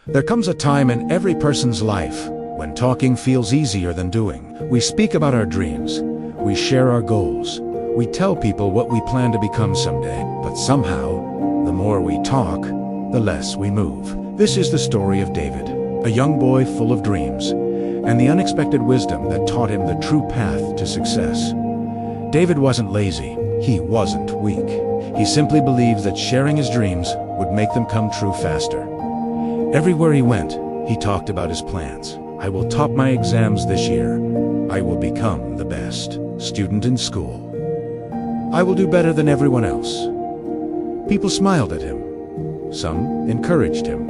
There comes a time in every person's life when talking feels easier than doing. We speak about our dreams. We share our goals. We tell people what we plan to become someday. But somehow, the more we talk, the less we move. This is the story of David, a young boy full of dreams, and the unexpected wisdom that taught him the true path to success. David wasn't lazy. He wasn't weak. He simply believed that sharing his dreams would make them come true faster. Everywhere he went, he talked about his plans. I will top my exams this year. I will become the best student in school. I will do better than everyone else. People smiled at him. Some encouraged him.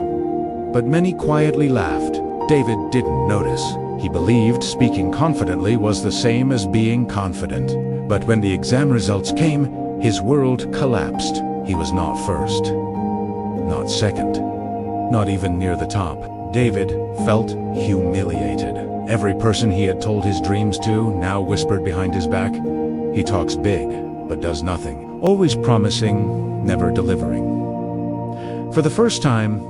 But many quietly laughed. David didn't notice. He believed speaking confidently was the same as being confident. But when the exam results came, his world collapsed. He was not first, not second, not even near the top. David felt humiliated. Every person he had told his dreams to now whispered behind his back, "He talks big, but does nothing. Always promising, never delivering." For the first time,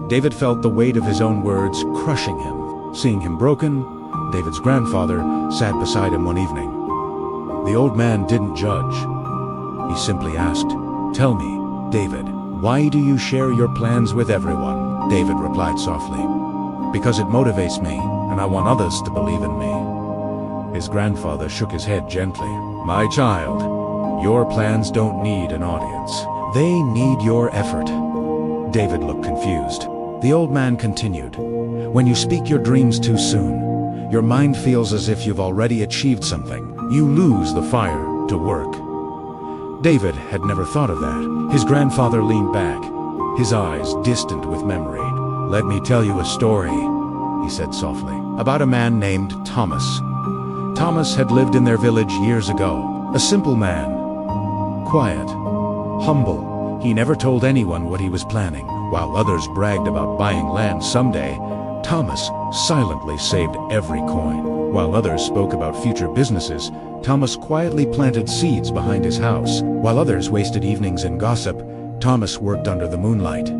David felt the weight of his own words crushing him. Seeing him broken, David's grandfather sat beside him one evening. The old man didn't judge. He simply asked, "Tell me, David, why do you share your plans with everyone?" David replied softly, "Because it motivates me, and I want others to believe in me." His grandfather shook his head gently. "My child, your plans don't need an audience. They need your effort." David looked confused. The old man continued, "When you speak your dreams too soon, your mind feels as if you've already achieved something. You lose the fire to work." David had never thought of that. His grandfather leaned back, his eyes distant with memory. "Let me tell you a story," he said softly, "about a man named Thomas. Thomas had lived in their village years ago. A simple man, quiet, humble. He never told anyone what he was planning. While others bragged about buying land someday, Thomas silently saved every coin. While others spoke about future businesses, Thomas quietly planted seeds behind his house. While others wasted evenings in gossip, Thomas worked under the moonlight.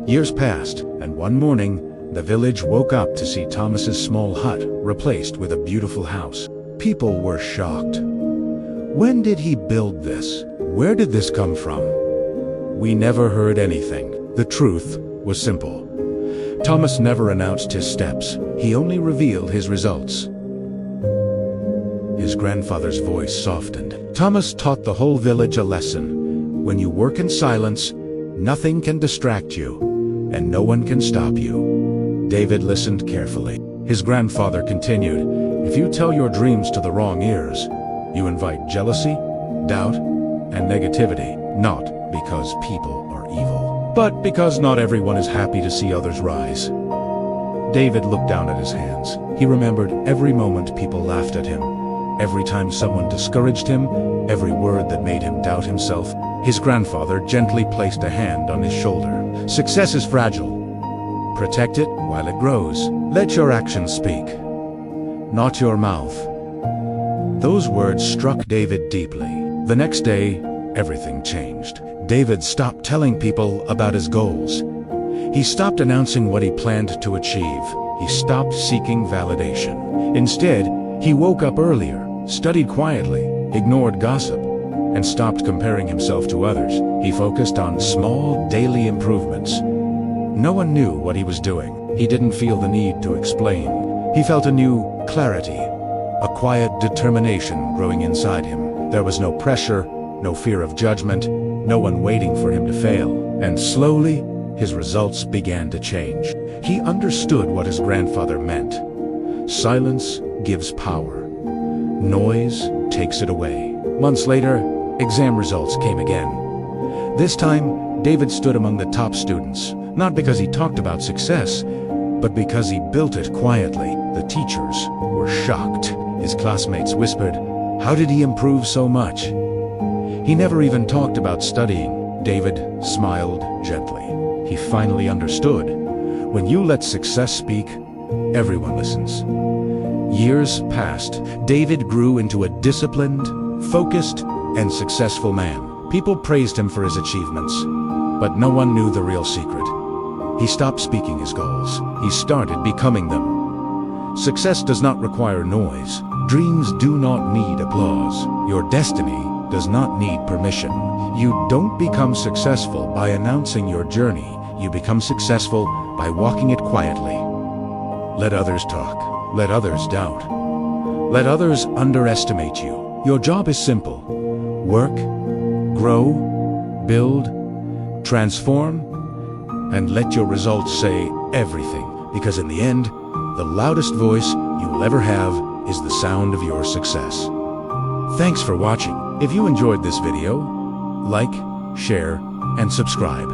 Years passed, and one morning, the village woke up to see Thomas's small hut replaced with a beautiful house. People were shocked. When did he build this? Where did this come from? We never heard anything. The truth was simple. Thomas never announced his steps. He only revealed his results. His grandfather's voice softened. Thomas taught the whole village a lesson. When you work in silence, nothing can distract you, and no one can stop you. David listened carefully. His grandfather continued, "If you tell your dreams to the wrong ears, you invite jealousy, doubt, and negativity, not because people are evil, but because not everyone is happy to see others rise." David looked down at his hands. He remembered every moment people laughed at him, every time someone discouraged him, every word that made him doubt himself. His grandfather gently placed a hand on his shoulder. "Success is fragile. Protect it while it grows. Let your actions speak, not your mouth." Those words struck David deeply. The next day, everything changed. David stopped telling people about his goals. He stopped announcing what he planned to achieve. He stopped seeking validation. Instead, he woke up earlier, studied quietly, ignored gossip, and stopped comparing himself to others. He focused on small, daily improvements. No one knew what he was doing. He didn't feel the need to explain. He felt a new clarity, a quiet determination growing inside him. There was no pressure, no fear of judgment, no one waiting for him to fail. And slowly, his results began to change. He understood what his grandfather meant. Silence gives power. Noise takes it away. Months later, exam results came again. This time, David stood among the top students, not because he talked about success, but because he built it quietly. The teachers were shocked. His classmates whispered, "How did he improve so much?" He never even talked about studying. David smiled gently. He finally understood. When you let success speak, everyone listens. Years passed. David grew into a disciplined, focused, and successful man. People praised him for his achievements, but no one knew the real secret. He stopped speaking his goals. He started becoming them. Success does not require noise. Dreams do not need applause. Your destiny does not need permission. You don't become successful by announcing your journey. You become successful by walking it quietly. Let others talk. Let others doubt. Let others underestimate you. Your job is simple. Work, grow, build, transform, and let your results say everything. Because in the end, the loudest voice you will ever have is the sound of your success. Thanks for watching. If you enjoyed this video, like, share, and subscribe.